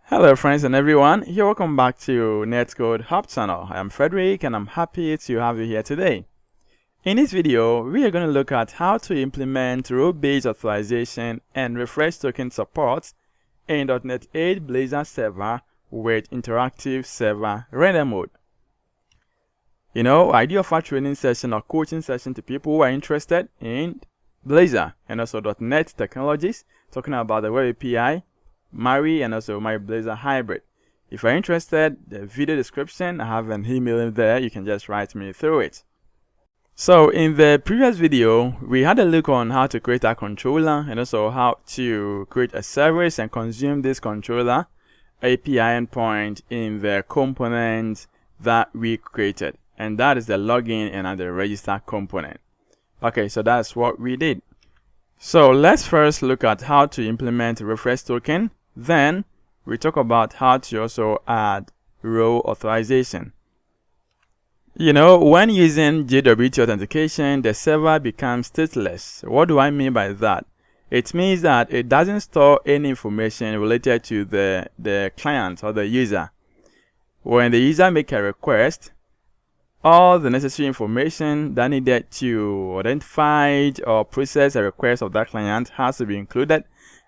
Hello friends and everyone, here welcome back to Netcode-Hub channel. I am Frederick and I'm happy to have you here today. In this video, we are going to look at how to implement role-based authorization and refresh token support in .NET 8 Blazor server with interactive server render mode. I do offer training session or coaching session to people who are interested in Blazor and also .NET technologies, talking about the web API, Mari, and also my Blazor hybrid. If you're interested, the video description, I have an email in there. You can just write me through it. So in the previous video, we had a look on how to create a controller and also how to create a service and consume this controller API endpoint in the component that we created. And that is the login and the register component. Okay, so that's what we did. So let's first look at how to implement refresh token. Then we talk about how to also add role authorization. When using JWT authentication, the server becomes stateless. What do I mean by that? It means that it doesn't store any information related to the client or the user. When the user makes a request, all the necessary information that needed to identify or process a request of that client has to be included.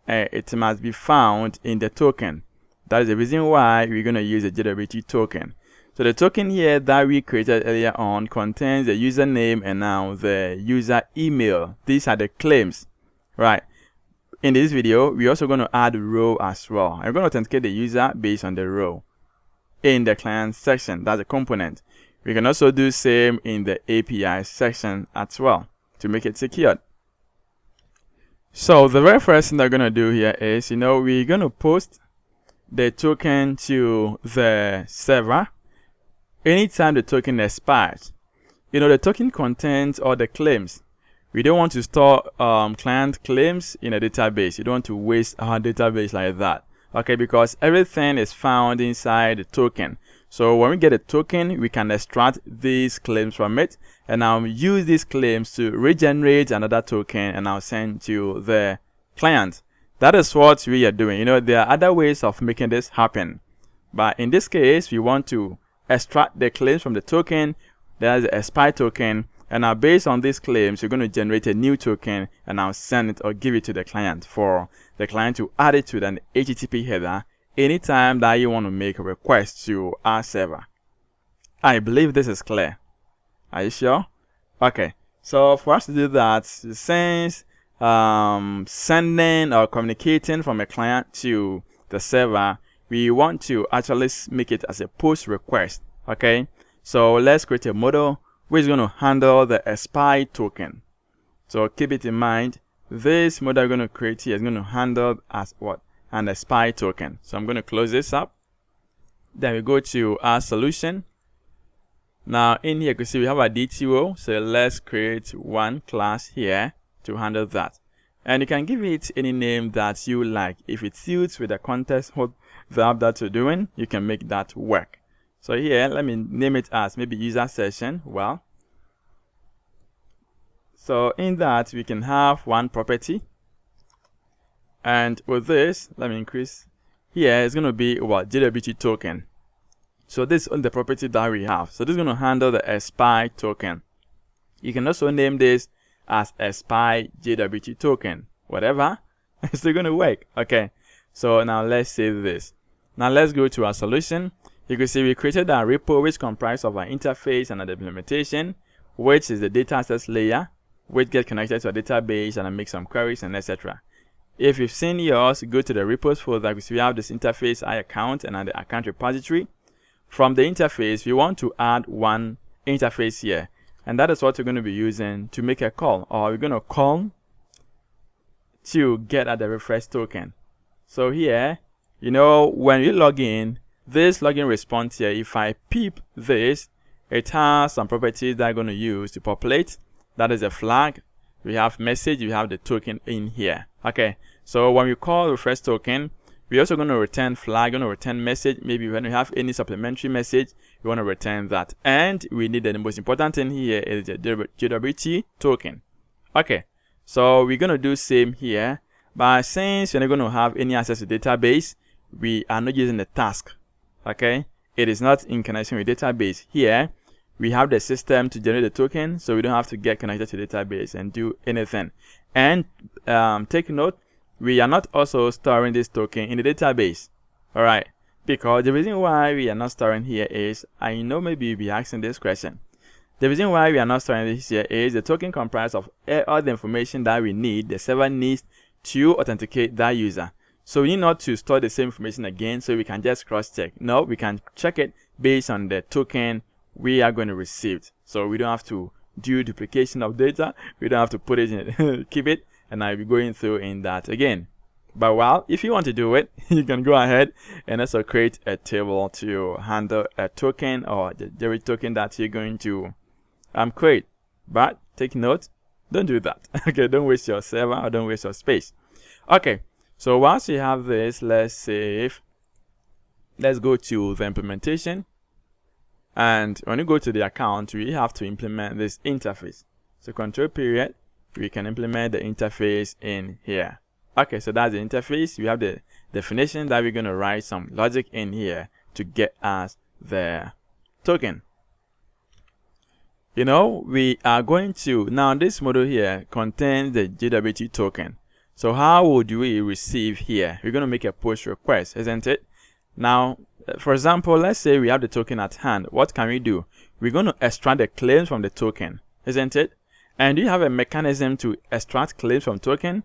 It must be found in the token. That is the reason why we're going to use a JWT token. So the token here that we created earlier on contains the username and now the user email. These are the claims, right? In this video, we're also going to add role as well. I'm going to authenticate the user based on the role in the client section. That's a component. We can also do same in the API section as well to make it secured. So the very first thing they're going to do here is, we're going to post the token to the server anytime the token expires. The token contains all the claims. We don't want to store client claims in a database. You don't want to waste our database like that. Okay, because everything is found inside the token. So when we get a token, we can extract these claims from it and now use these claims to regenerate another token and now send to the client. That is what we are doing. There are other ways of making this happen. But in this case, we want to extract the claims from the token. There's the expire token. And now based on these claims, you're going to generate a new token and now send it or give it to the client for the client to add it to the HTTP header anytime that you want to make a request to our server. I believe this is clear. Are you sure? Okay. So for us to do that, since sending or communicating from a client to the server, we want to actually make it as a post request. Okay. So let's create a model which is going to handle the expire token. So keep it in mind, this model we're going to create here is going to handle as what? An expire token. So I'm going to close this up. Then we go to our solution. Now in here you can see we have a DTO. So let's create one class here to handle that. And you can give it any name that you like. If it suits with the context of the app that you're doing, you can make that work. So here, let me name it as maybe user session. Well, so in that we can have one property. And with this, let me increase. Here it's going to be what? JWT token. So this is the property that we have. So this is going to handle the expire token. You can also name this as expire JWT token. Whatever. It's still going to work. Okay. So now let's save this. Now let's go to our solution. You can see we created a repo which comprises of our interface and an implementation, which is the data access layer, which gets connected to a database and make some queries and etc. If you've seen yours, go to the repos folder because we have this interface account and the account repository. From the interface, we want to add one interface here, and that is what we're going to be using to make a call, or we're going to call to get at the refresh token. So here, when you log in, this login response here, if I peep this, it has some properties that I'm going to use to populate. That is a flag. We have message, we have the token in here. Okay, so when we call refresh token, we're also going to return flag, going to return message. Maybe when we have any supplementary message, we want to return that. And we need the most important thing here is the JWT token. Okay, so we're going to do same here. But since you're not going to have any access to database, we are not using the task. Okay, it is not in connection with database. Here we have the system to generate the token, so we don't have to get connected to the database and do anything. And take note, we are not also storing this token in the database. All right, because the reason why we are not storing here is, I know maybe you'll be asking this question. The reason why we are not storing this here is the token comprises of all the information that we need, the server needs to authenticate that user. So we need not to store the same information again, so we can just cross-check. No, we can check it based on the token we are going to receive. So we don't have to do duplication of data. We don't have to put it in, keep it, and I'll be going through in that again. But well, if you want to do it, you can go ahead and also create a table to handle a token or the very token that you're going to create. But take note, don't do that. Okay, don't waste your server or don't waste your space. Okay, so once you have this, let's save. Let's go to the implementation. And when you go to the account, we have to implement this interface. So control period, we can implement the interface in here. Okay, so that's the interface. We have the definition that we're going to write some logic in here to get us the token. You know, we are going to, now this model here contains the JWT token. So how would we receive here? We're going to make a push request, isn't it? Now, for example, let's say we have the token at hand. What can we do? We're going to extract the claims from the token, isn't it? And do you have a mechanism to extract claims from token?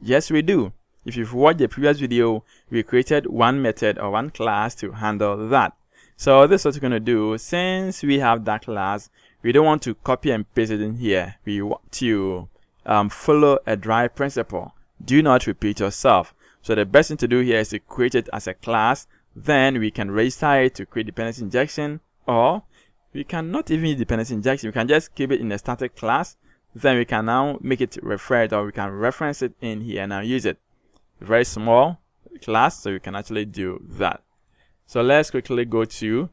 Yes, we do. If you've watched the previous video, we created one method or one class to handle that. So this is what we're going to do. Since we have that class, we don't want to copy and paste it in here. We want to follow a dry principle. Do not repeat yourself. So the best thing to do here is to create it as a class. Then we can register it to create dependency injection, or we can not even use dependency injection. We can just keep it in a static class. Then we can now make it referred, or we can reference it in here and now use it. Very small class, so we can actually do that. So let's quickly go to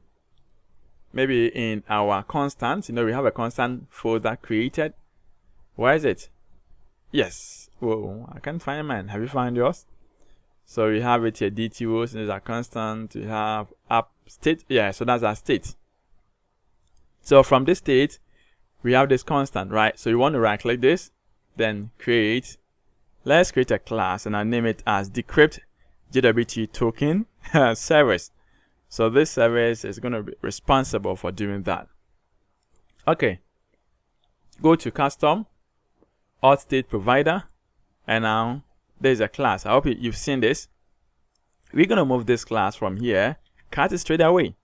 maybe in our constant. You know, we have a constant folder created. Where is it? Yes. Whoa, I can't find mine. Have you found yours? So we have it here, DTO, so there's a constant. We have app state. Yeah, so that's our state. So from this state, we have this constant, right? So you want to right click this, then create. Let's create a class and I'll name it as decrypt JWT token service. So this service is going to be responsible for doing that. Okay. Go to custom, auth state provider, and now there's a class. I hope you've seen this. We're going to move this class from here, cut it straight away.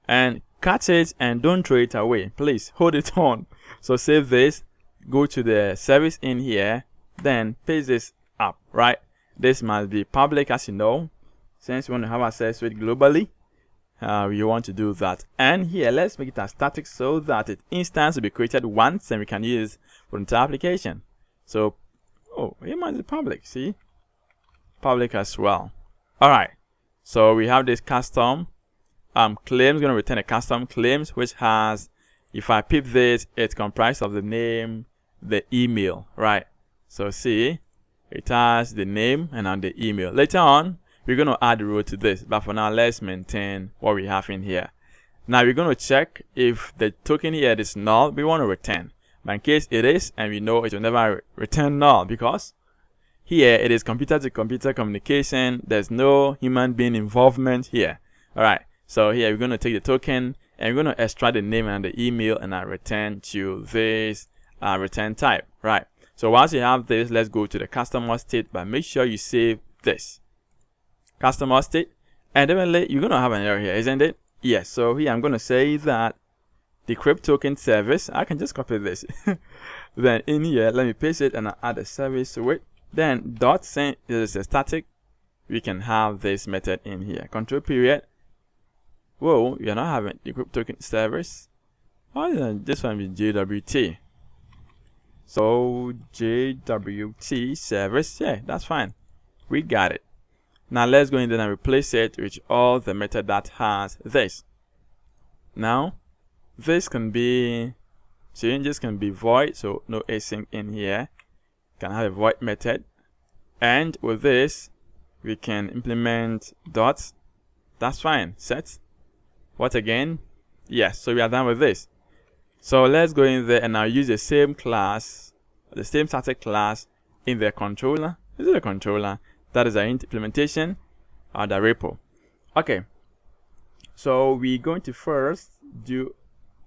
And cut it and don't throw it away. Please hold it on. So save this, go to the service in here, then paste this up, right? This must be public, as you know. Since you want to have access to it globally, you want to do that. And here, let's make it as static so that its instance will be created once and we can use for the entire application. So, oh, it must be public, see? Public as well. All right. So we have this custom claims, going to return a custom claims, which has, if I pip this, it's comprised of the name, the email, right? So see, it has the name and on the email. Later on, we're going to add a row to this, but for now, let's maintain what we have in here. Now we're going to check if the token here is null, we want to return. But in case it is, and we know it will never return null because here it is computer to computer communication. There's no human being involvement here. All right. So here we're going to take the token and we're going to extract the name and the email and I return to this return type, right? So once you have this, let's go to the customer state, but make sure you save this customer state. And definitely you're going to have an error here, isn't it? Yes. So here I'm going to say that decrypt token service. I can just copy this. Then in here, let me paste it and I'll add a service to it. Then dot send is a static. We can have this method in here. Control period. Whoa, you're not having decrypt token service. Oh, this one is JWT. So JWT service. Yeah, that's fine. We got it. Now let's go in there and replace it with all the method that has this. Now this can be changes, can be void, so no async in here. Can have a void method, and with this we can implement dot. That's fine. Set. What again? Yes. So we are done with this. So let's go in there and now use the same class, the same static class in the controller. This is the controller. That is our implementation or the repo. Okay. So we're going to first do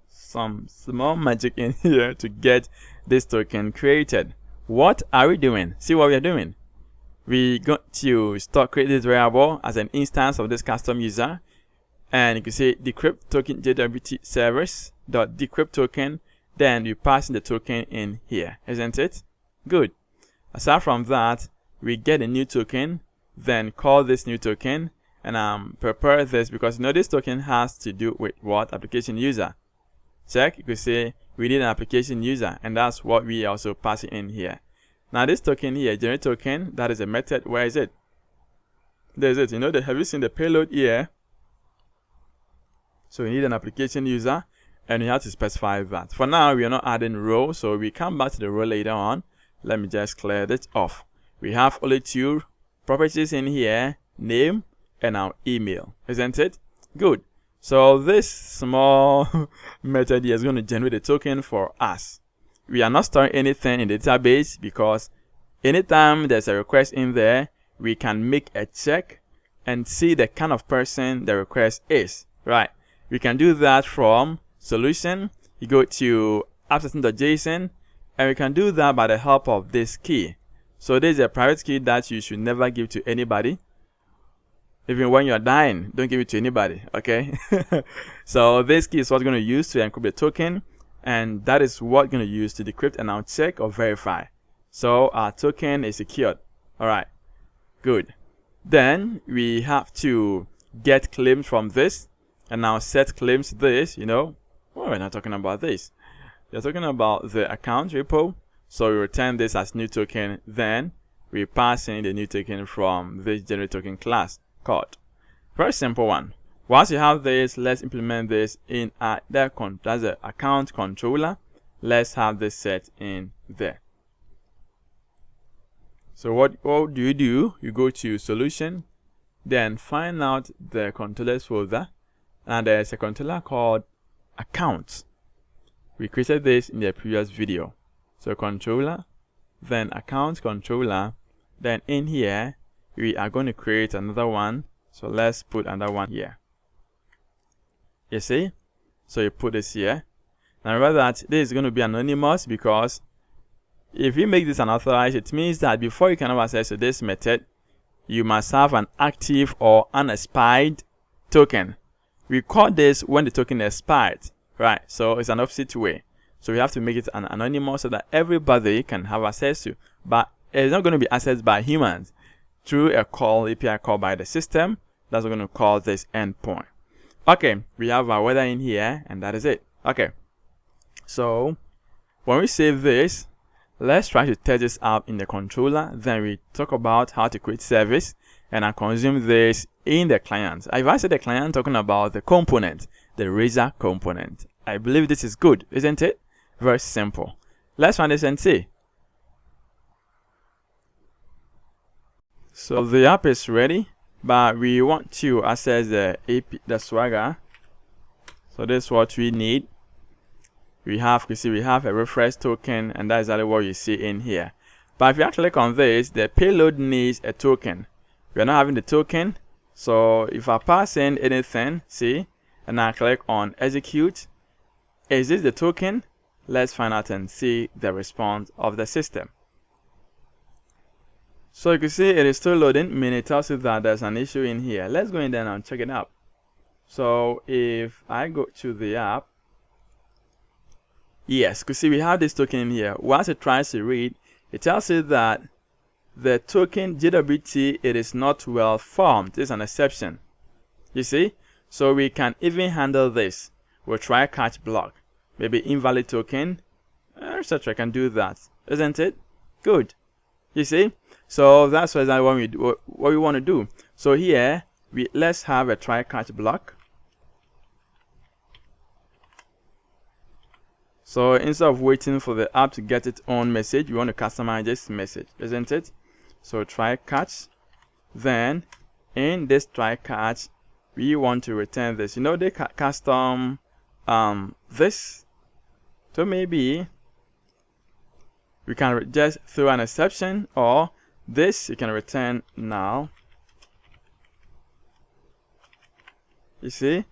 some small magic in here to get this token created. What are we doing? See what we are doing. We got to create this variable as an instance of this custom user, and you can say decrypt token JWT service dot decrypt token. Then you pass in the token in here, isn't it? Good. Aside from that, we get a new token, then call this new token, and prepare this because you know this token has to do with what? Application user. Check. You could say we need an application user, and that's what we also pass in here. Now this token here, generate token, that is a method. Where is it? There's it. You know, have you seen the payload here? So we need an application user, and you have to specify that. For now, we are not adding row, so we come back to the row later on. Let me just clear this off. We have only two properties in here, name and our email, isn't it? Good. So this small method here is going to generate a token for us. We are not storing anything in the database because anytime there's a request in there, we can make a check and see the kind of person the request is, right? We can do that from solution. You go to app.json, and we can do that by the help of this key. So this is a private key that you should never give to anybody. Even when you're dying, don't give it to anybody, okay? So this key is what we're going to use to encrypt the token, and that is what we're going to use to decrypt and now check or verify. So our token is secured. All right, good. Then we have to get claims from this, and now set claims this, you know. Well, we're not talking about this. We're talking about the account repo. So we return this as new token, then we pass in the new token from this generate token class called. Very simple one. Once you have this, let's implement this in that's the account controller. Let's have this set in there. So what do? You go to solution, then find out the controllers folder, and there's a controller called accounts. We created this in the previous video. So controller, then account controller, then in here we are going to create another one. So let's put another one here. You see? So you put this here. Now remember that this is going to be anonymous because if you make this unauthorized, it means that before you can have access to this method, you must have an active or unexpired token. We call this when the token expired, right? So it's an opposite way. So we have to make it an anonymous so that everybody can have access to. But it's not going to be accessed by humans through a call, API call by the system. That's what we're going to call this endpoint. Okay, we have our weather in here, and that is it. Okay, so when we save this, let's try to test this out in the controller. Then we talk about how to create service, and I consume this in the client. If I say the client, talking about the component, the Razor component. I believe this is good, isn't it? Very simple. Let's run this and see. So the app is ready, but we want to access the Swagger. So this is what we need. We have a refresh token, and that's exactly what you see in here. But if you actually click on this, the payload needs a token. We are not having the token, so if I pass in anything, see, and I click on execute, is this the token? Let's find out and see the response of the system. So you can see it is still loading, meaning it tells you that there's an issue in here. Let's go in there and check it out. So if I go to the app, yes, you can see we have this token in here. Once it tries to read, it tells you that the token JWT, it is not well formed. This is an exception. You see? So we can even handle this. We'll try catch block. Maybe invalid token, etc. Can do that, isn't it? Good. You see? So that's what we want to do. So here, let's have a try catch block. So instead of waiting for the app to get its own message, we want to customize this message, isn't it? So try catch, then in this try catch, we want to return this. You know, they custom this. So maybe we can just throw an exception, or this you can return null. You see?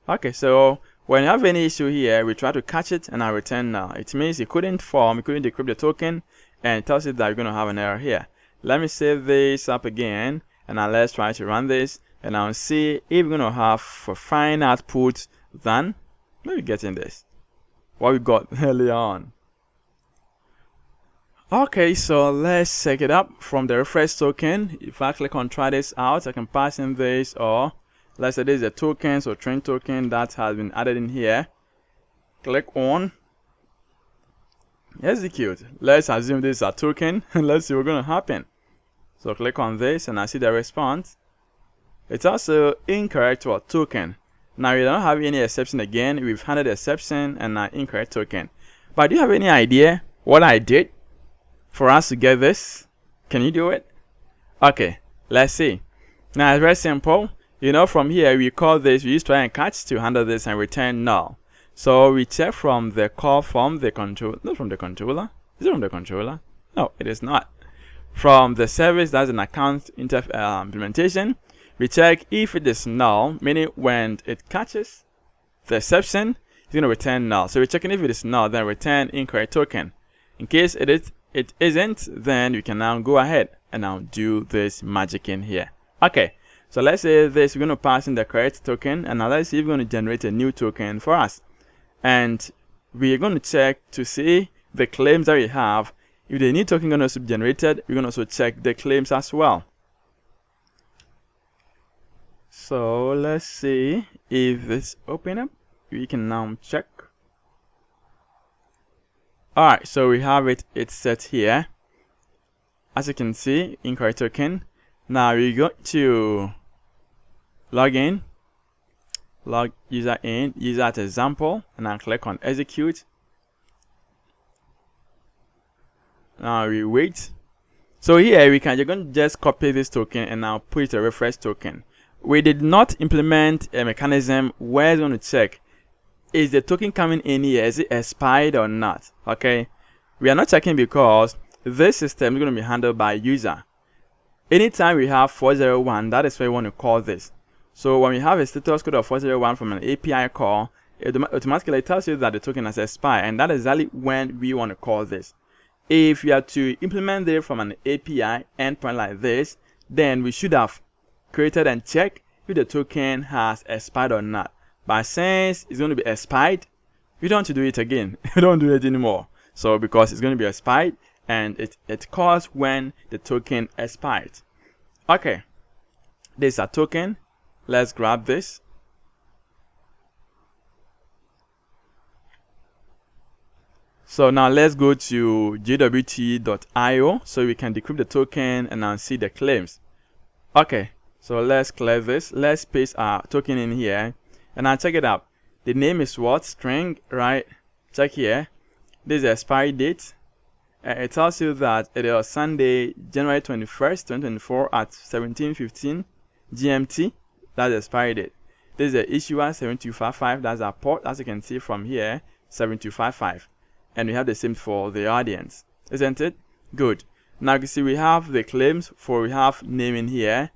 Okay, so when you have any issue here, we try to catch it and I return null. It means it couldn't decrypt the token, and it tells you that you're going to have an error here. Let me save this up again, and now let's try to run this, and I'll see if we're going to have a fine output than maybe getting this, what we got earlier on. Okay, so let's check it up from the refresh token. If I click on try this out, I can pass in this, or let's say this is a token, so train token that has been added in here. Click on execute. Let's assume this is a token and let's see what's going to happen. So click on this and I see the response. It's also incorrect to a token. Now we don't have any exception again. We've handled the exception and an incorrect token. But do you have any idea what I did for us to get this? Can you do it? Okay, let's see. Now it's very simple. You know, from here we call this, we use try and catch to handle this and return null. So we check from the call from the controller, not from the controller. Is it from the controller? No, it is not. From the service, that's an account implementation, we check if it is null, meaning when it catches the exception, it's going to return null. So we're checking if it is null, then return incorrect token. In case it isn't, then we can now go ahead and now do this magic in here. Okay, so let's say this, we're going to pass in the correct token, and now let's see if we're going to generate a new token for us. And we're going to check to see the claims that we have. If the new token is going to be generated, we're going to also check the claims as well. So let's see if this open up. We can now check. Alright, so we have it's set here. As you can see, incorrect token. Now we go to log in, log user in, user at example, and I'll click on execute. Now we wait. So here you're going to just copy this token and now put it a refresh token. We did not implement a mechanism where it's going to check, is the token coming in here, is it expired or not? Okay, we are not checking because this system is going to be handled by user. Anytime we have 401, that is where we want to call this. So when we have a status code of 401 from an API call, it automatically tells you that the token has expired, and that is exactly when we want to call this. If you are to implement it from an API endpoint like this, then we should have created and checked if the token has expired or not. But since it's going to be expired, we don't want to do it again. We don't do it anymore. So because it's going to be expired, and it calls when the token expired. Okay, this is a token. Let's grab this. So now let's go to gwt.io so we can decrypt the token and now see the claims. Okay, so let's clear this. Let's paste our token in here and now check it out. The name is what? String, right? Check here. This is the expiry date. It tells you that it is Sunday, January 21st, 2024 at 17:15 GMT. That's the expiry date. This is the issuer 7255. That's our port, as you can see from here, 7255. And we have the same for the audience, isn't it? Good. Now you can see we have the claims for, we have name in here,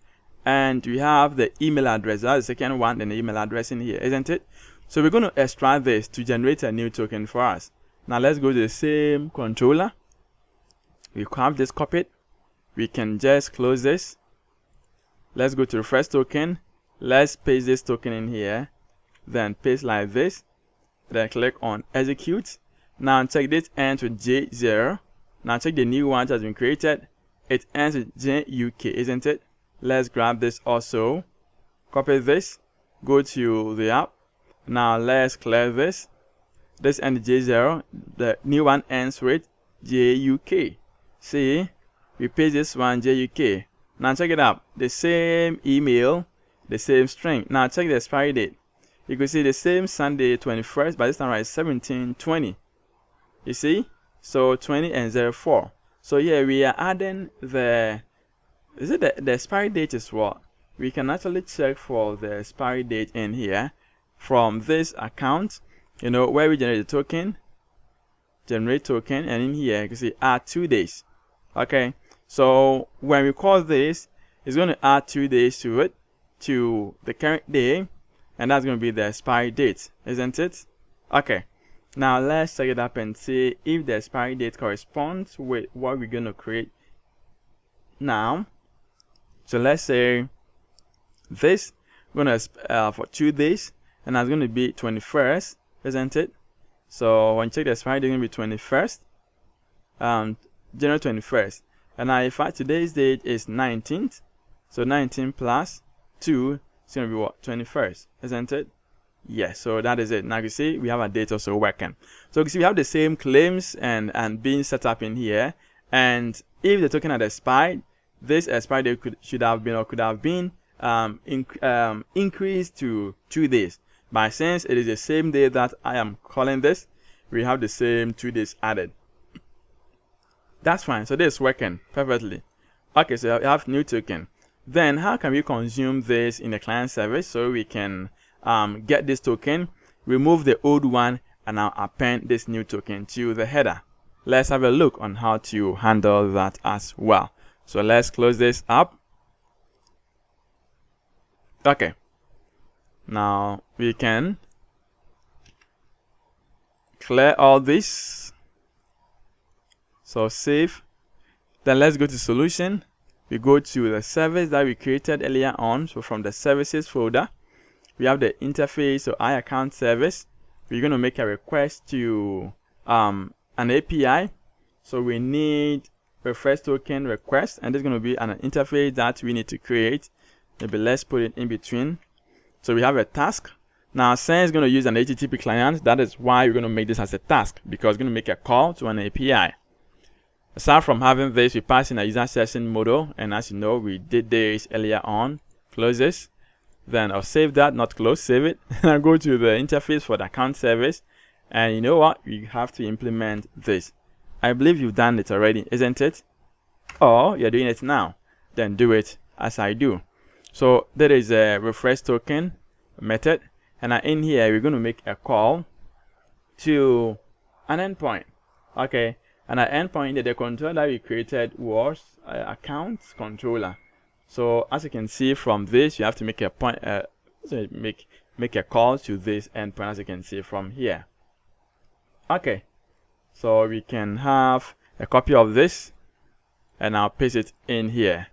and we have the email address. That's the second one, and the email address in here, isn't it? So we're going to extract this to generate a new token for us. Now let's go to the same controller. We have this copied. We can just close this. Let's go to refresh token. Let's paste this token in here. Then paste like this. Then click on execute. Now check this ends with J0. Now check the new one that has been created. It ends with JUK, isn't it? Let's grab this also. Copy this. Go to the app. Now let's clear this. This ends with J0. The new one ends with JUK. See, we paste this one JUK. Now check it out. The same email, the same string. Now check the expiry date. You can see the same Sunday 21st, but this time right 1720. You see? So 20 and 04. So here we are adding the is it the expiry date is what? We can actually check for the expiry date in here from this account, you know, where we generate the token, generate token, and in here you can see add 2 days. Okay, so when we call this, it's going to add 2 days to it, to the current day, and that's going to be the expiry date, isn't it? Okay, now let's check it up and see if the expiry date corresponds with what we're going to create now. So let's say this we're going to for 2 days, and that's going to be 21st, isn't it? So when you check the expiry date, it's going to be 21st, January 21st. And now if today's date is 19th, so 19 plus 2 is going to be what? 21st, isn't it? Yes, so that is it. Now you see we have a date also working. So you see we have the same claims and being set up in here. And if the token had expired, this expiry date could have been increased to 2 days. But since it is the same day that I am calling this, we have the same 2 days added. That's fine. So this is working perfectly. Okay, so we have new token. Then how can we consume this in the client service so we can get this token, remove the old one, and now append this new token to the header? Let's have a look on how to handle that as well. So let's close this up. Okay. Now we can clear all this. So save. Then let's go to solution. We go to the service that we created earlier on. So from the services folder, we have the interface, so iAccount service. We're going to make a request to an API. So we need refresh token request, and there's going to be an interface that we need to create. Maybe let's put it in between. So we have a task. Now since it's going to use an HTTP client, that is why we're going to make this as a task, because it's going to make a call to an API. Aside from having this, we pass in a user session model, and as you know, we did this earlier on. Close this. Then I'll save that, not close, save it. And I'll go to the interface for the account service. And you know what? We have to implement this. I believe you've done it already, isn't it? Or you're doing it now. Then do it as I do. So there is a refresh token method. And in here, we're going to make a call to an endpoint. Okay. And our endpoint, the controller that we created was account controller. So as you can see from this, you have to make a point, make a call to this endpoint, as you can see from here. Okay, so we can have a copy of this, and I'll paste it in here.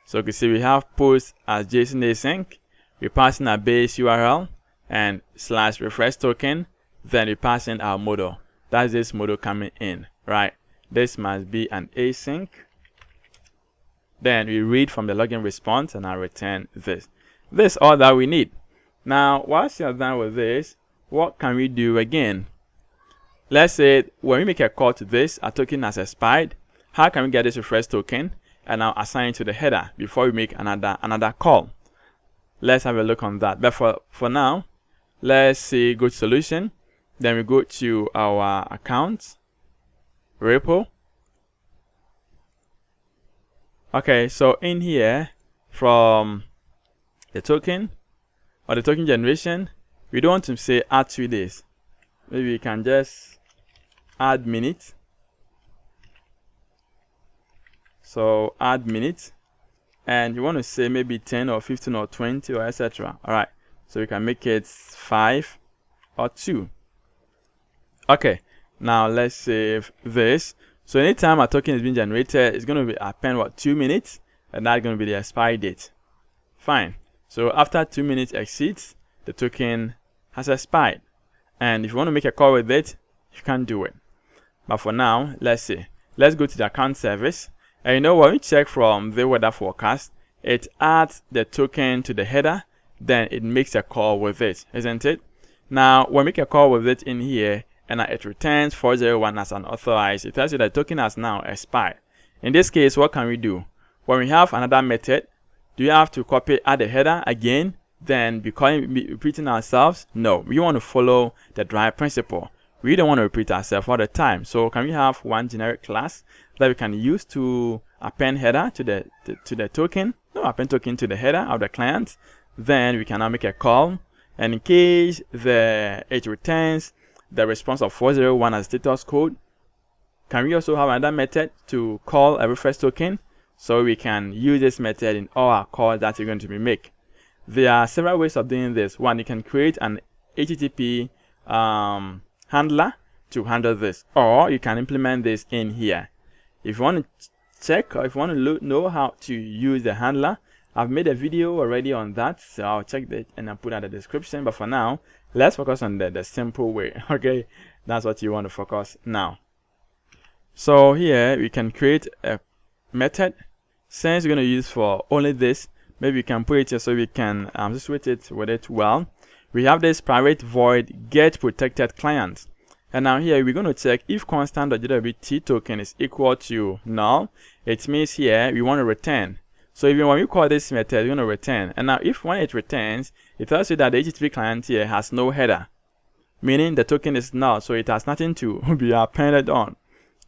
So you can see we have post as JSON async. We pass in a base URL and / refresh token. Then we pass in our model. That's this model coming in, right? This must be an async. Then we read from the login response, and I return this. This is all that we need. Now, once you're done with this, what can we do again? Let's say when we make a call to this, a token has expired. How can we get this refresh token and now assign it to the header before we make another call? Let's have a look on that. But for now, let's say go to solution. Then we go to our accounts, repo. Okay, so in here, from the token or the token generation, we don't want to say add 2 days. Maybe we can just add minutes. So add minutes, and you want to say maybe 10 or 15 or 20 or etc. All right, so we can make it 5 or 2. Okay, now let's save this. So anytime a token is being generated, it's going to be append 2 minutes, and that's going to be the expiry date. Fine. So after 2 minutes exceeds, the token has expired. And if you want to make a call with it, you can do it. But for now, let's go to the account service. And you know, when we check from the weather forecast, it adds the token to the header, then it makes a call with it, isn't it? Now, when we make a call with it in here, and it returns 401 as unauthorized, it tells you that the token has now expired. In this case, what can we do? When we have another method, do you have to copy add the header again, then be repeating ourselves? No, we want to follow the drive principle. We don't want to repeat ourselves all the time. So can we have one generic class that we can use to append header to the token, no, append token to the header of the client. Then we can now make a call, and in case it returns the response of 401 as status code, can we also have another method to call a refresh token? So we can use this method in all our calls that we're going to be make. There are several ways of doing this. One, you can create an HTTP handler to handle this, or you can implement this in here. If you want to check, or if you want to know how to use the handler, I've made a video already on that, so I'll check that and I'll put that in the description. But for now, let's focus on the simple way. Okay, that's what you want to focus now. So here we can create a method. Since we're going to use for only this, maybe we can put it here so we can associate it with it well. We have this private void get protected client. And now here we're going to check if constant.jwt token is equal to null. It means here we want to return. So even when we call this method, we're going to return. And now if when it returns, it tells you that the HTTP client here has no header, meaning the token is null, so it has nothing to be appended on.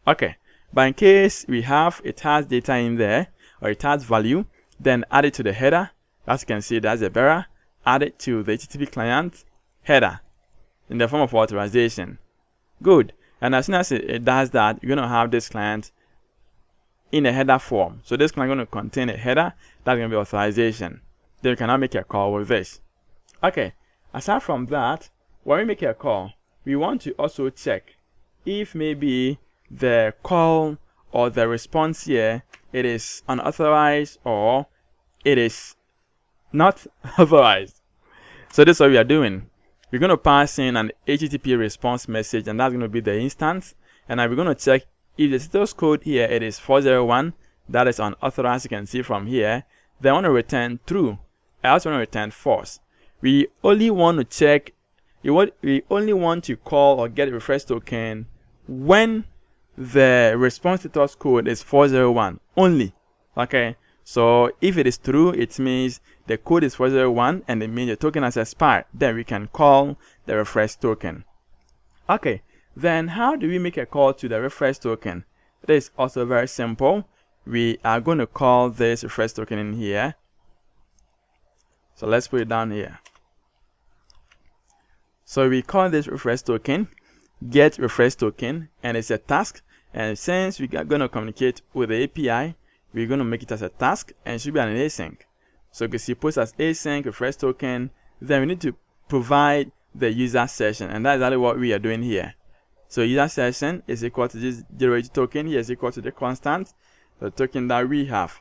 Okay, but in case it has data in there, or it has value, then add it to the header. As you can see, that's a bearer. Add it to the HTTP client header in the form of authorization. Good. And as soon as it does that, you're going to have this client in a header form. So this client is going to contain a header that's going to be authorization. Then you can now make a call with this. Okay. Aside from that, when we make a call, we want to also check if maybe the call or the response here, it is unauthorized or it is not authorized. So this is what we are doing. We're going to pass in an HTTP response message, and that's going to be the instance. And now we're going to check if the status code here it is 401, that is unauthorized. You can see from here. They want to return true. I also want to return false. We only want to check. We only want to call or get a refresh token when the response status code is 401 only. Okay. So if it is true, it means the code is 401 and it means the token has expired. Then we can call the refresh token. Okay. Then how do we make a call to the refresh token? It is also very simple. We are going to call this refresh token in here. So let's put it down here. So we call this refresh token, get refresh token, and it's a task. And since we are going to communicate with the API, we're going to make it as a task, and it should be an async. So you can see post as async refresh token. Then we need to provide the user session, and that's exactly what we are doing here. So user session is equal to this JWT token here is equal to the constant, the token that we have.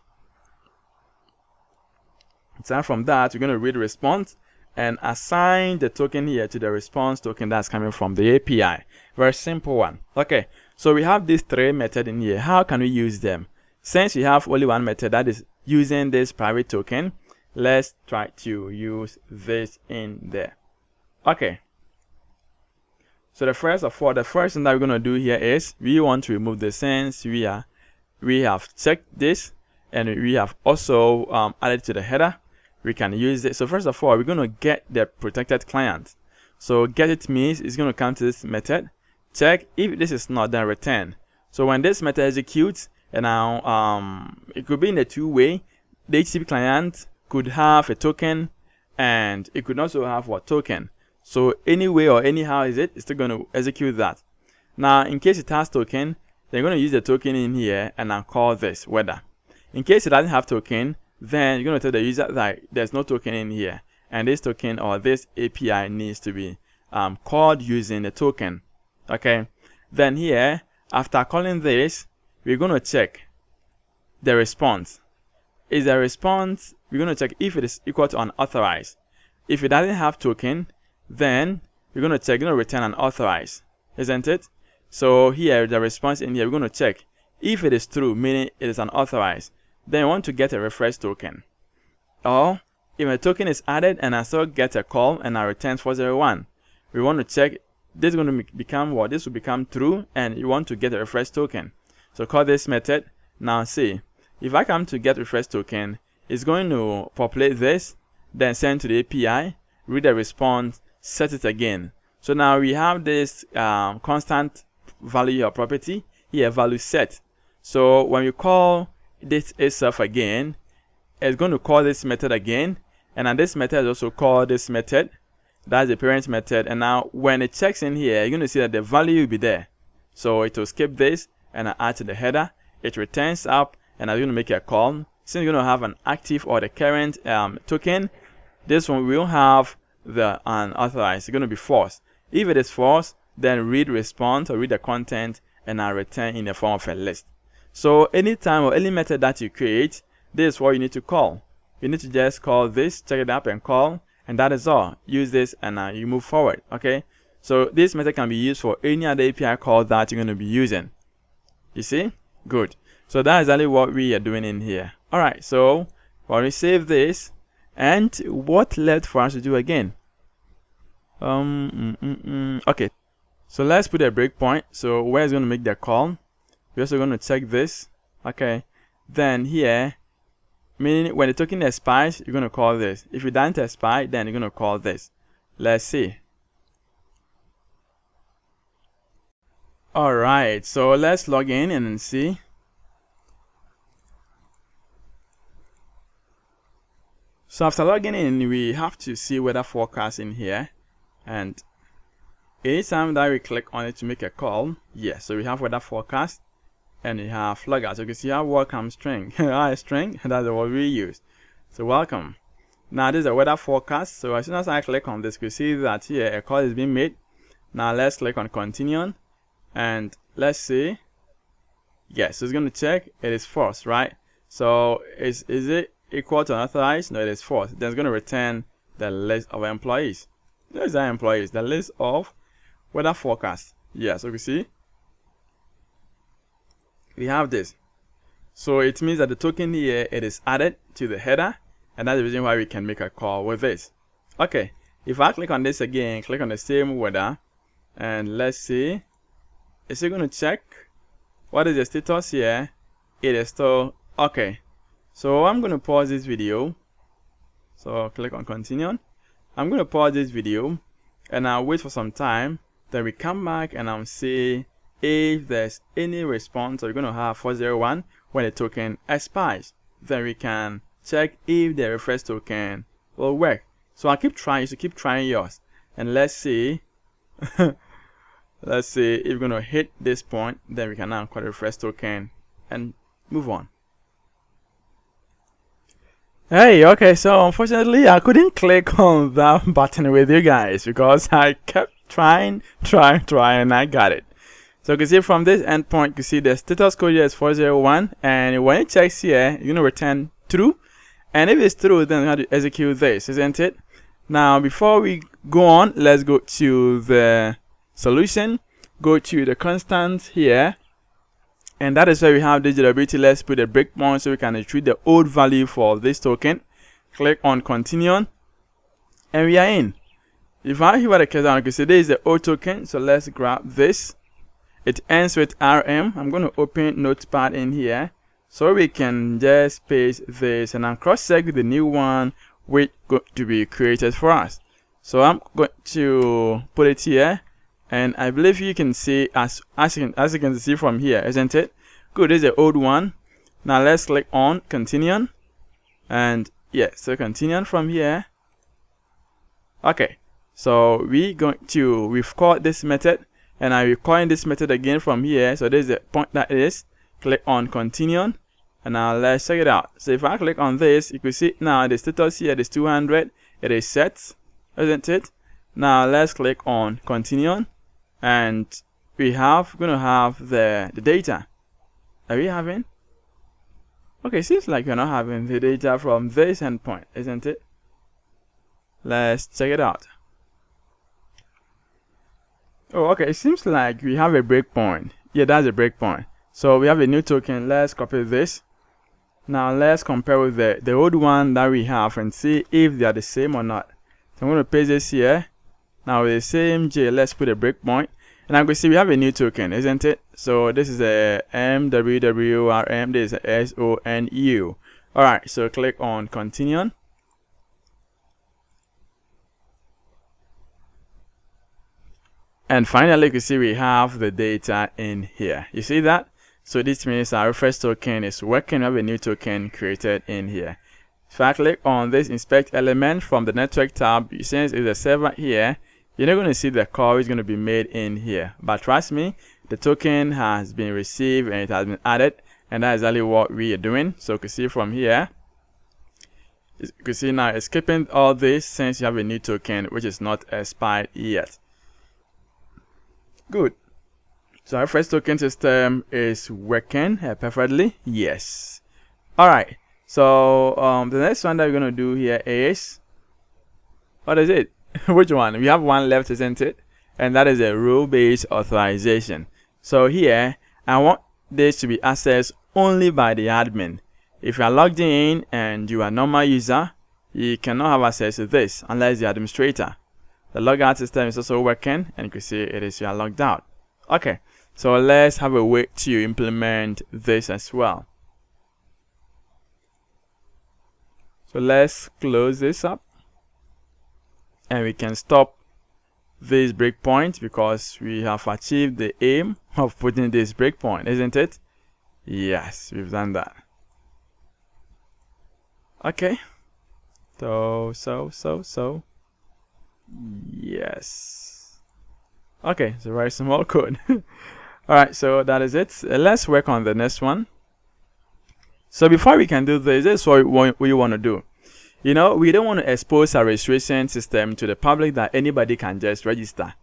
So from that, we're going to read the response and assign the token here to the response token that's coming from the API. Very simple one. Okay, so we have these three methods in here. How can we use them? Since we have only one method that is using this private token, let's try to use this in there. Okay. So the first thing that we're going to do here is we want to remove the since we have checked this and we have also added to the header. We can use it. So first of all, we're going to get the protected client. So get it means it's going to come to this method. Check if this is not, then return. So when this method executes, and now it could be in a two-way. The HTTP client could have a token, and it could also have what token. So anyway or anyhow it's still going to execute that. Now in case it has token, they're going to use the token in here and now call this whether. In case it doesn't have token, then you're going to tell the user that there's no token in here, and this token or this API needs to be called using the token. Okay. Then here, after calling this, we're going to check the response. Is the response, we're going to check if it is equal to unauthorized. If it doesn't have token, then we're going to check, going to return unauthorized, isn't it? So here, the response in here, we're going to check if it is true, meaning it is unauthorized. Then we want to get a refresh token. Or if a token is added and I still get a call and I return 401, we want to check this is going to become what? This will become true, and you want to get a refresh token. So call this method. Now see, if I come to get refresh token, it's going to populate this, then send to the API, read the response, set it again. So now we have this constant value or property here, value set. So when you call, this itself again, it's going to call this method again, and then this method is also called this method. That's the parent method. And now when it checks in here, you're going to see that the value will be there. So it will skip this and add to the header. It returns up, and I'm going to make a call. Since you're going to have an active or the current token, this one will have the unauthorized. It's going to be false. If it is false, then read response or read the content and I'll return in the form of a list. So anytime or any method that you create, this is what you need to call. You need to just call this, check it up and call, and that is all. Use this and you move forward. Okay, so this method can be used for any other API call that you're going to be using. You see? Good. So that's exactly what we are doing in here. All right, so when we save this, and what left for us to do again? Okay, so let's put a breakpoint. So where is going to make the call? We're also going to check this. Okay, then here, meaning when the token expires, you're going to call this. If it doesn't expire, then you're going to call this. Let's see. All right, so let's log in and then see. So after logging in, we have to see weather forecast in here, and anytime that we click on it to make a call, yes, so we have weather forecast and we have logout. So you can see our welcome string, our string, and that's what we use. So welcome. Now this is the weather forecast. So as soon as I click on this, you can see that here a call is being made. Now let's click on continue, and let's see. Yes, so it's going to check. It is false, right? So is it equal to unauthorized? No, it is false. Then it's going to return the list of employees. There's our employees, the list of weather forecast. Yeah, so you see we have this. So it means that the token here, it is added to the header, and that's the reason why we can make a call with this. Okay, if I click on this again, click on the same weather, and let's see, is it going to check what is the status here? It is still okay. So I'm going to pause this video. So click on continue. I'm going to pause this video and I'll wait for some time. Then we come back and I'll see if there's any response. So we're going to have 401 when the token expires. Then we can check if the refresh token will work. So I'll keep trying. So keep trying yours. And let's see. Let's see if we're going to hit this point. Then we can now call the refresh token and move on. Hey, okay, so unfortunately I couldn't click on that button with you guys because I kept trying, and I got it. So you can see from this endpoint, you can see the status code here is 401, and when it checks here, you're going to return true. And if it's true, then you have to execute this, isn't it? Now, before we go on, let's go to the solution, go to the constant here. And that is where we have digitability. Let's put a breakpoint so we can retrieve the old value for this token. Click on continue, and we are in. If I hit the cursor, you can see this is the old token. So let's grab this. It ends with RM. I'm going to open Notepad in here so we can just paste this and then cross-check with the new one which going to be created for us. So I'm going to put it here. And I believe you can see as you can see from here, isn't it? Good, this is the old one. Now let's click on continue, and yeah, so continue from here. Okay, so we've called this method, and I will call this method again from here. So this is the point that is. Click on continue, and now let's check it out. So if I click on this, you can see now the status here is 200. It is set, isn't it? Now let's click on continue. And we gonna have the data. Are we having? Okay, seems like we're not having the data from this endpoint, isn't it? Let's check it out. Oh, okay, it seems like we have a breakpoint. Yeah, that's a breakpoint. So we have a new token. Let's copy this. Now let's compare with the old one that we have and see if they are the same or not. So I'm going to paste this here. Now with the same J, let's put a breakpoint. And I'm going to see we have a new token, isn't it? So this is a MWWRM, this is a SONU. Alright, so click on continue. And finally, you can see we have the data in here. You see that? So this means our refresh token is working. We have a new token created in here. If I click on this inspect element from the network tab, since it's a server here, you're not going to see the call is going to be made in here. But trust me, the token has been received and it has been added, and that is exactly what we are doing. So you can see from here, you can see now it's skipping all this since you have a new token which is not expired yet. Good. So our first token system is working perfectly. Yes. All right. So the next one that we're gonna do here is, what is it? Which one? We have one left, isn't it? And that is a role-based authorization. So here I want this to be accessed only by the admin. If you are logged in and you are a normal user, you cannot have access to this unless the administrator. The logout system is also working, and you can see it is you are logged out. Okay, so let's have a way to implement this as well. So let's close this up, and we can stop this breakpoint because we have achieved the aim of putting this breakpoint, isn't it? Yes, we've done that. Okay, so yes. Okay, so very small code. All right, so that is it. Let's work on the next one. So before we can do this, this is what we want to do. You know, we don't want to expose our registration system to the public that anybody can just register.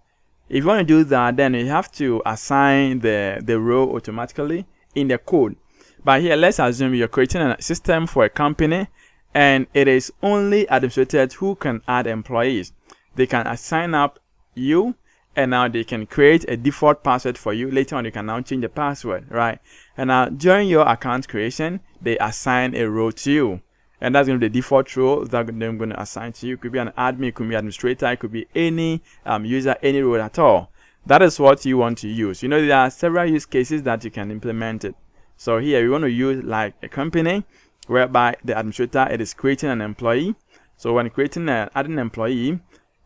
If you want to do that, then you have to assign the role automatically in the code. But here, let's assume you're creating a system for a company, and it is only administrators who can add employees. They can sign up you, and now they can create a default password for you. Later on, you can now change the password, right? And now during your account creation, they assign a role to you. And that's going to be the default role that they're going to assign to you. It could be an admin, it could be administrator, it could be any user, any role at all. That is what you want to use. You know, there are several use cases that you can implement it. So here we want to use like a company whereby the administrator, it is creating an employee. So when creating adding an employee,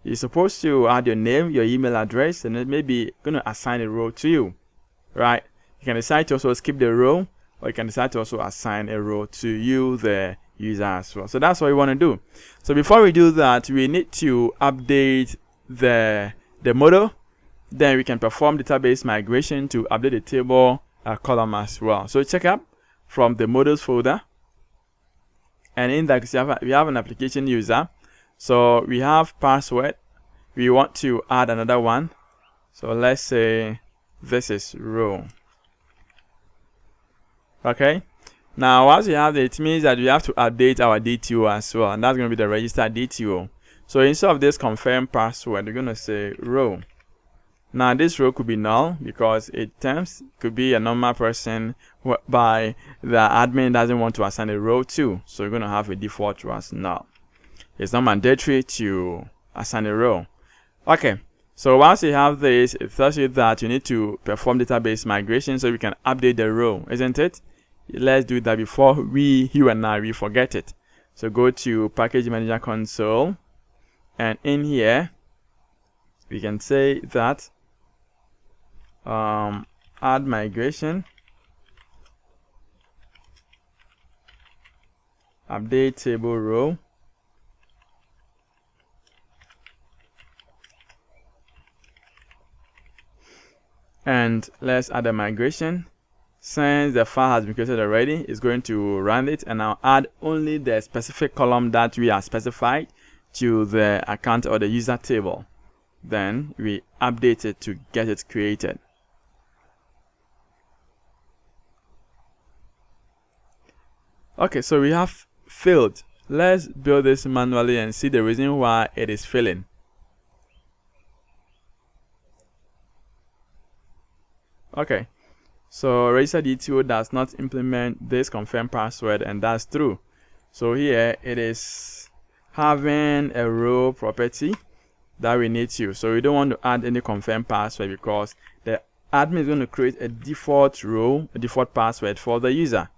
you're supposed to add your name, your email address, and it may be going to assign a role to you, right? You can decide to also skip the role, or you can decide to also assign a role to you, the user as well. So that's what we want to do. So before we do that, we need to update the model. Then we can perform database migration to update the table column as well. So check up from the models folder, and in that we have an application user. So we have password. We want to add another one. So let's say this is role. Okay. Now, once you have it, means that we have to update our DTO as well, and that's going to be the registered DTO. So instead of this confirm password, we're going to say role. Now, this role could be null because it could be a normal person whereby the admin doesn't want to assign a role to. So we're going to have a default role as null. It's not mandatory to assign a role. Okay. So once you have this, it tells you that you need to perform database migration so we can update the role, isn't it? Let's do that before you and I forget it. So go to Package Manager Console, and in here we can say that add migration, update table role, and let's add a migration. Since the file has been created already, it's going to run it, and I'll add only the specific column that we are specified to the account or the user table. Then we update it to get it created. Okay, so we have failed. Let's build this manually and see the reason why it is failing. Okay. So register DTO does not implement this confirm password, and that's true. So here it is having a role property that we need to. So we don't want to add any confirm password because the admin is going to create a default role, a default password for the user.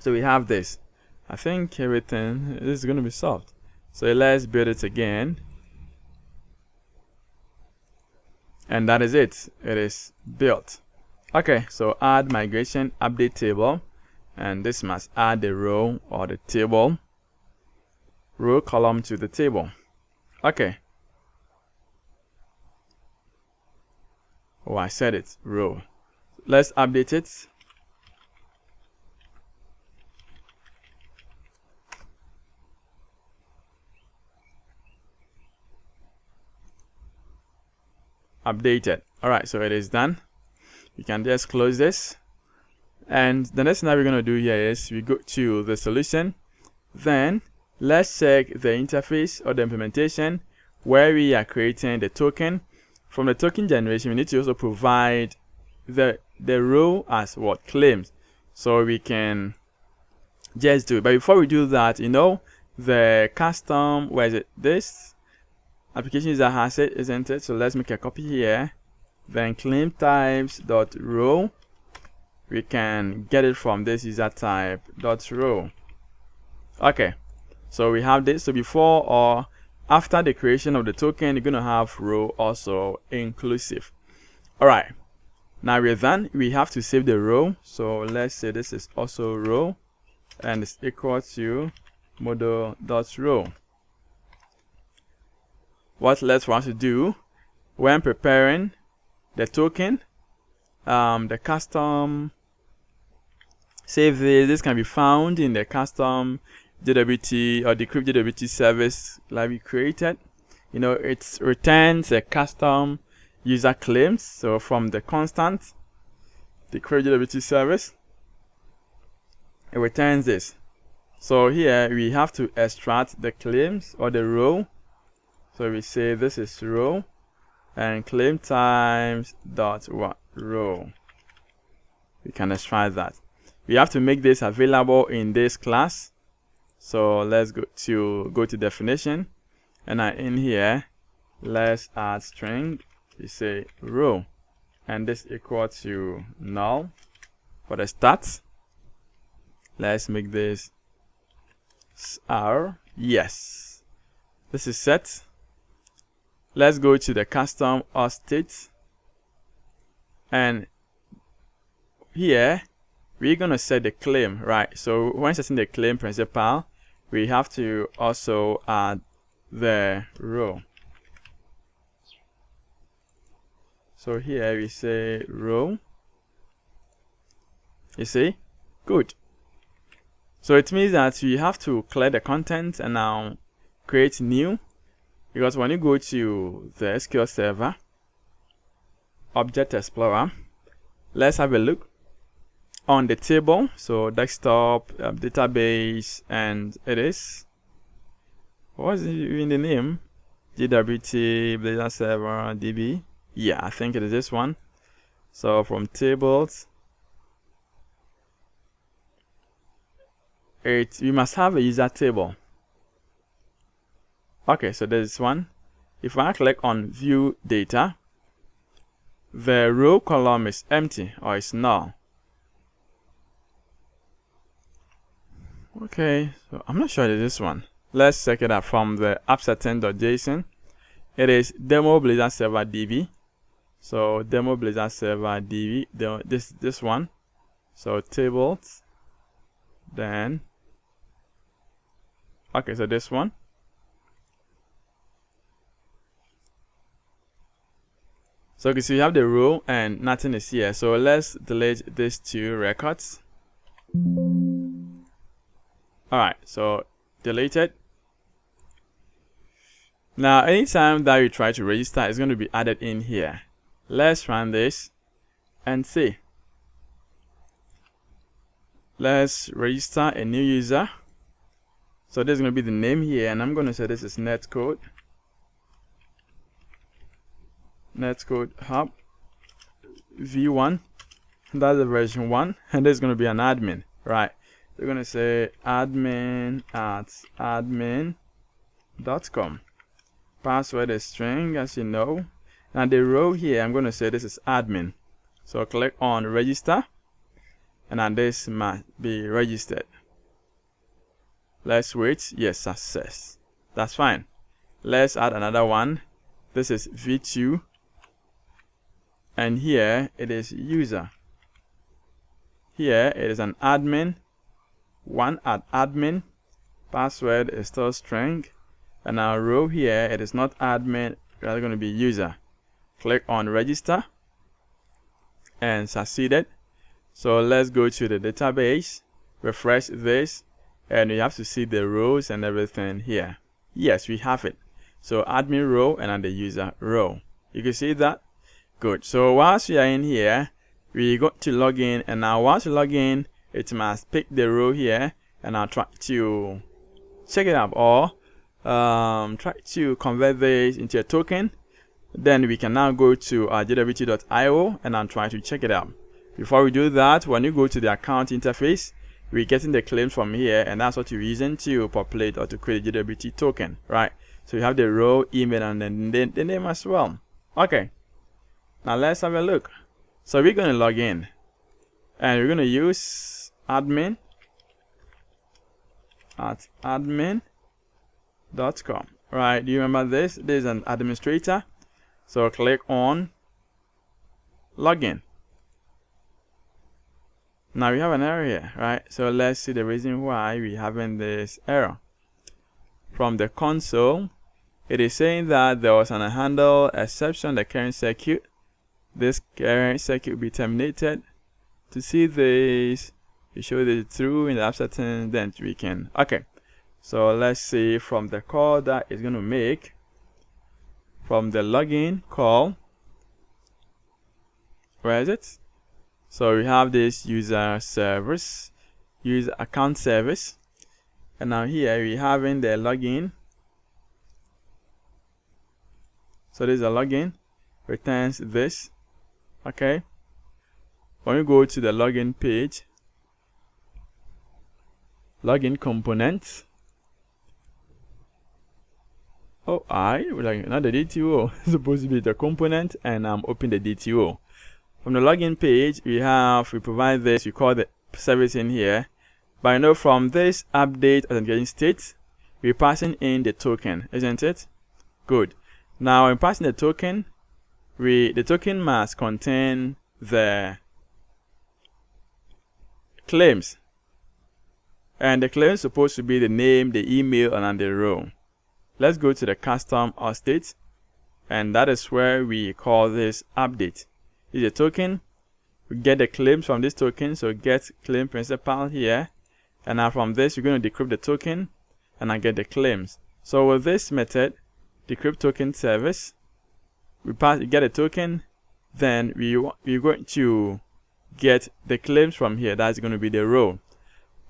So we have this. I think everything is going to be solved. So let's build it again. And that is it. It is built. Okay, so add migration update table, and this must add the row or the table row column to the table. Okay. Oh, I said it, row. Let's update it. Updated. Alright, so it is done. You can just close this. And the next thing that we're going to do here is we go to the solution. Then let's check the interface or the implementation where we are creating the token. From the token generation, we need to also provide the row as what claims. So we can just do it. But before we do that, you know, the custom, where is it? This application user has it, isn't it? So let's make a copy here. Then claim types dot row. We can get it from this user type dot row. Okay, so we have this. So before or after the creation of the token, you're gonna have row also inclusive. All right, now we're done. We have to save the row. So let's say this is also row, and it's equal to model.row. What let's want to do when preparing the token, the custom save this can be found in the custom JWT or decrypt JWT service that we created. You know, it returns a custom user claims. So from the constant decrypt JWT service, it returns this. So here we have to extract the claims or the row. So we say this is row and claim times dot what row. We can extract that. We have to make this available in this class. So let's go to definition, and in here let's add string. We say row, and this equal to null for the stats. Let's make this r. Yes, this is set. Let's go to the custom auth state, and here we're gonna set the claim, right? So when setting the claim principal, we have to also add the row. So here we say row. You see? Good. So it means that we have to clear the content and now create new. Because when you go to the SQL Server Object Explorer, let's have a look on the table. So desktop, database, and it is, what is even the name? JWT, Blazor Server, DB. Yeah, I think it is this one. So from tables, we must have a user table. Okay, so there's one. If I click on view data, the row column is empty or is null. Okay, so I'm not sure it is this one. Let's check it out from the appsetting.json. It is demo Blazor Server DB. So demo Blazor Server DB, this one. So tables, then okay, so this one. So you can see we have the row and nothing is here. So let's delete these two records. Alright, so deleted. Now anytime that you try to register, it's going to be added in here. Let's run this and see. Let's register a new user. So there's going to be the name here, and I'm going to say this is Netcode-Hub v1. That's the version 1, and there's going to be an admin, right? We're going to say admin at admin.com. Password is string, as you know. And the row here, I'm going to say this is admin. So click on register, and then this must be registered. Let's wait. Yes, success. That's fine. Let's add another one. This is v2, and here it is user. here it is an admin, one at admin, password is still string, and our row here it is not admin, rather going to be user. Click on register and succeeded. So let's go to the database, refresh this, and we have to see the rows and everything here. Yes, we have it. So admin row and then the user row. You can see that? Good. So once we are in here, we go to log in, and now once you log in, it must pick the row here, and I'll try to check it up, or try to convert this into a token. Then we can now go to decryption.io and I'll try to check it out. Before we do that, when you go to the account interface, we're getting the claims from here, and that's what you're using to populate or to create a JWT token, right? So you have the row, email, and then the name as well. Okay, now let's have a look. So we're going to log in, and we're going to use admin at admin.com, right? Do you remember this? This is an administrator. So click on login. Now we have an error here, right? So let's see the reason why we're having this error. From the console, it is saying that there was an unhandled exception, the current circuit. This current circuit will be terminated. To see this, you show the true in the app settings, then we can. Okay, so let's see from the call that it's going to make. From the login call, where is it? So we have this user service, user account service, and now here we having the login. So this is a login, returns this. Okay, when you go to the login page, login components. Oh, not the DTO. It's supposed to be the component, and I'm opening the DTO. From the login page, we provide this, we call the service in here. But you know, from this update authentication state, we're passing in the token, isn't it? Good. Now, in passing the token, the token must contain the claims. And the claim is supposed to be the name, the email, and the row. Let's go to the custom auth state, and that is where we call this update. Is a token. We get the claims from this token, so get claim principal here, and now from this we're going to decrypt the token, and I get the claims. So with this method, decrypt token service, we get a token, then we're going to get the claims from here. That's going to be the row.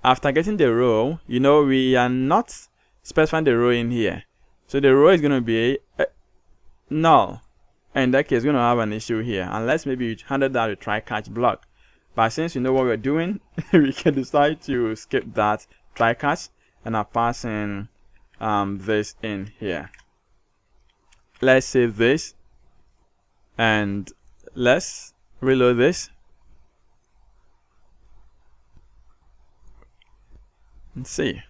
After getting the row, you know, we are not specifying the row in here. So the row is going to be null. And in that case, we're going to have an issue here. Unless maybe you handle that with try-catch block. But since you know what we're doing, we can decide to skip that try-catch. And I'm passing this in here. Let's save this. And let's reload this. Let's see.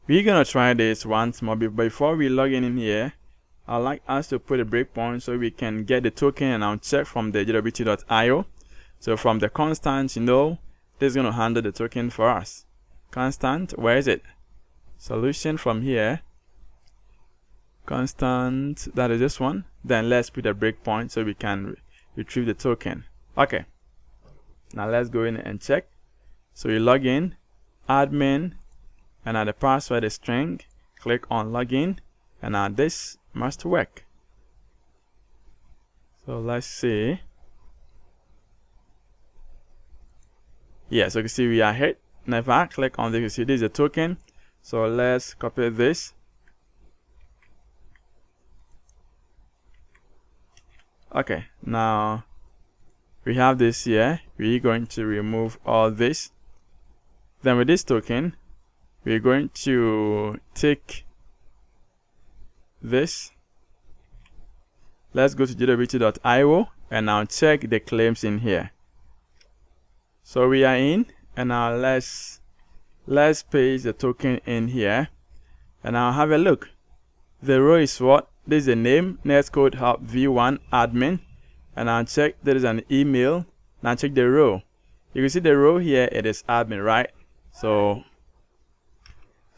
We're gonna try this once more, but before we log in here, I'd like us to put a breakpoint so we can get the token, and I'll check from the decryption.io. So from the constant, you know, this is gonna handle the token for us. Constant, where is it? Solution from here. Constant, that is this one. Then let's put a breakpoint so we can retrieve the token. Okay. Now let's go in and check. So you log in, admin, and now the password is string. Click on login, and now this must work. So let's see. Yeah, so you can see we are hit. Never click on this. You see this is a token. So let's copy this. Okay, now we have this here. We're going to remove all this. Then with this token, we're going to take this. Let's go to decryption.io and now check the claims in here. So we are in, and now let's paste the token in here, and now have a look. The row is what? This is the name, Netcode-Hub v1 admin, and now check there is an email. Now check the row. You can see the row here, it is admin, right? So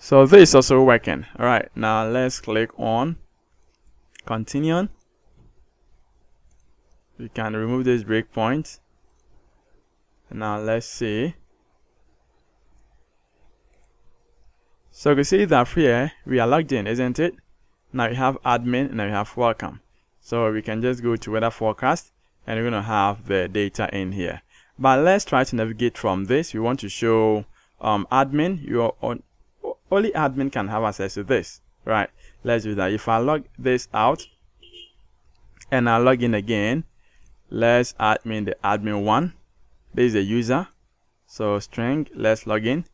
this is also working. All right, now let's click on continue. We can remove this breakpoint. Now let's see. So you can see that here we are logged in, isn't it? Now we have admin and now we have welcome. So we can just go to weather forecast and we're going to have the data in here. But let's try to navigate from this. We want to show admin. Only admin can have access to this, right? Let's do that. If I log this out and I log in again, let's admin the admin one. This is the user. So string, let's log in.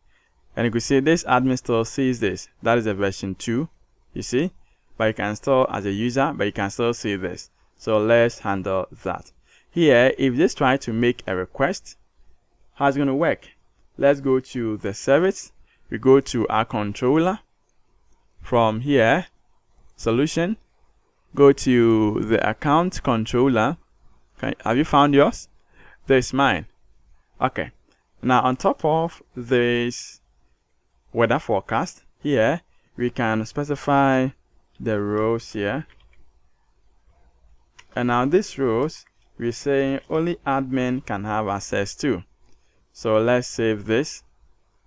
And you can see this admin still sees this. That is a version 2, you see? But you can still, as a user, but you can still see this. So let's handle that. Here, if this try to make a request, how's it going to work? Let's go to the service. We go to our controller. From here, solution, go to the account controller. Okay, have you found yours? There's mine. Okay. Now on top of this weather forecast, here we can specify the rows here. And now these rows, we're saying only admin can have access to. So let's save this.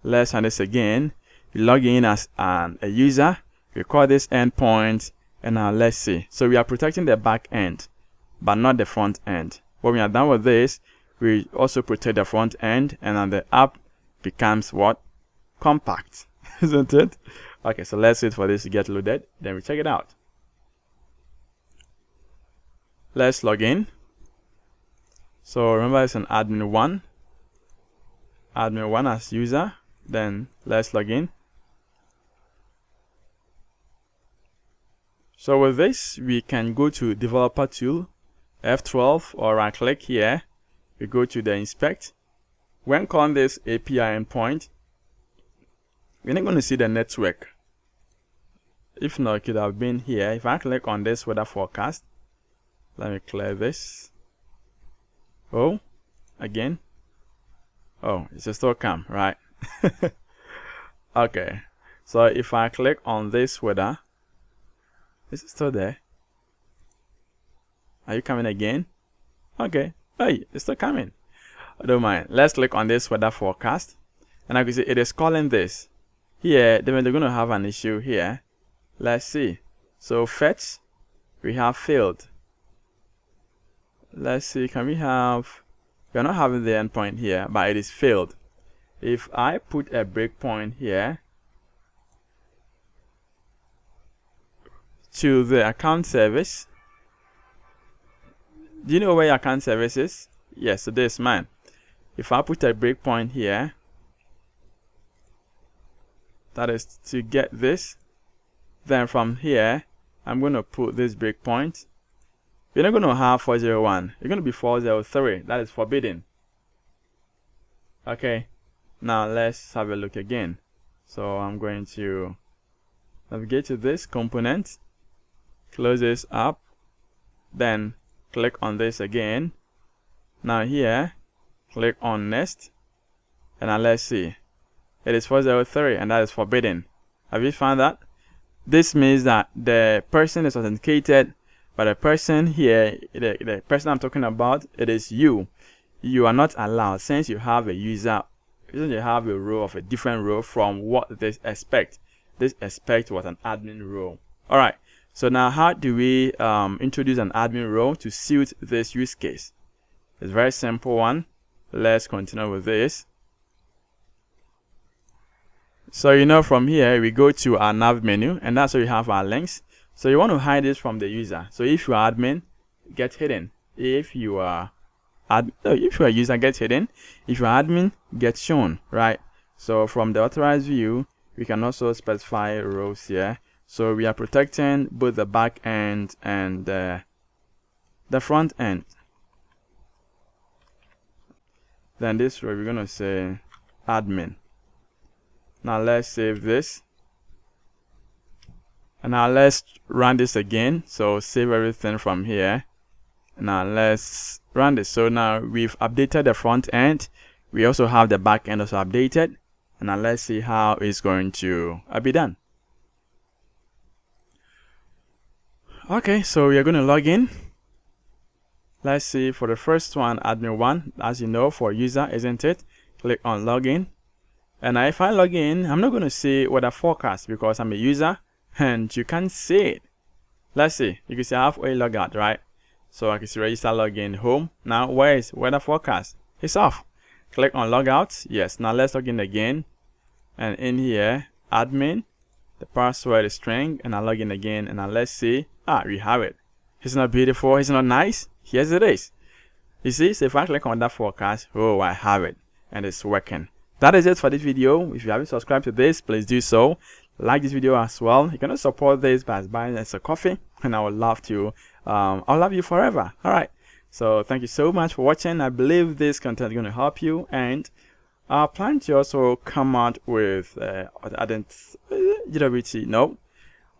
Let's run this again. We log in as a user. We call this endpoint. And now let's see. So we are protecting the back end, but not the front end. When we are done with this, we also protect the front end, and then the app becomes what? Compact, isn't it? Okay, so let's wait for this to get loaded. Then we check it out. Let's log in. So remember, it's an admin one as user. Then let's log in. So with this, we can go to developer tool, F12, or right click here. We go to the inspect. When calling this API endpoint, we're not going to see the network. If not, it could have been here. If I click on this weather forecast, let me clear this. Oh, again. Oh, it's a still come, right? Okay. So if I click on this weather, is it still there? Are you coming again? Okay. Hey, it's still coming. I don't mind. Let's click on this weather forecast. And I can see it is calling this. Here, then they're going to have an issue here. Let's see. So fetch, we have failed. Let's see, can we have, we are not having the endpoint here, but it is failed. If I put a breakpoint here to the account service, do you know where your account service is? Yes, so this is mine. If I put a breakpoint here, that is to get this, then from here, I'm going to put this breakpoint. You're not going to have 401. You're going to be 403. That is forbidden. Okay. Now let's have a look again. So I'm going to navigate to this component, close this up, then click on this again. Now here, click on next, and now let's see. It is 403, and that is forbidden. Have you found that? This means that the person is authenticated, but the person here, the person I'm talking about, it is you. You are not allowed, since you have a user, since you have a role of a different role from what they expect. This expect was an admin role. All right. So now, how do we introduce an admin role to suit this use case? It's a very simple one. Let's continue with this. So you know, from here we go to our nav menu, and that's where we have our links. So you want to hide this from the user. So if you are admin, get hidden. If you are user, get hidden. If you are admin, get shown, right? So from the authorized view, we can also specify roles here. So we are protecting both the back end and the front end. Then this row, we're going to say admin. Now let's save this. And now let's run this again. So save everything from here. Now let's run this. So now we've updated the front end. We also have the back end also updated. And now let's see how it's going to be done. Okay, so we are going to log in. Let's see, for the first one, admin 1, as you know, for user, isn't it? Click on login. And if I log in, I'm not going to see weather forecast because I'm a user and you can't see it. Let's see, you can see I have a logout, right? So I can see register login home. Now where is weather forecast? It's off. Click on logout. Yes, now let's log in again. And in here, admin, the password is string, and I log in again, and now let's see. We have it. It's not beautiful, it's not nice. Yes, it is. You see, so if I click on that forecast, oh, I have it, and it's working. That is it for this video. If you haven't subscribed to this, please do so. Like this video as well. You can support this by buying us a coffee, and I would love to. I'll love you forever. All right. So thank you so much for watching. I believe this content is going to help you, and I plan to also come out with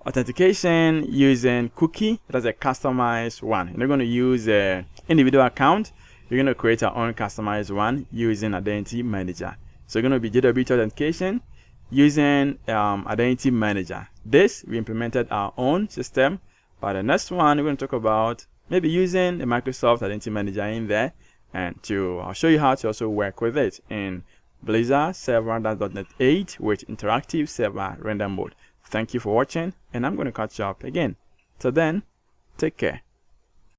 authentication using cookie. That's a customized one. You're not going to use an individual account. You're going to create our own customized one using Identity Manager. So you're going to be JWT authentication using Identity Manager. This, we implemented our own system. But the next one, we're going to talk about maybe using the Microsoft Identity Manager in there. And I'll show you how to also work with it in Blazor Server.NET 8 with interactive server render mode. Thank you for watching, and I'm going to catch you up again. Till then, take care.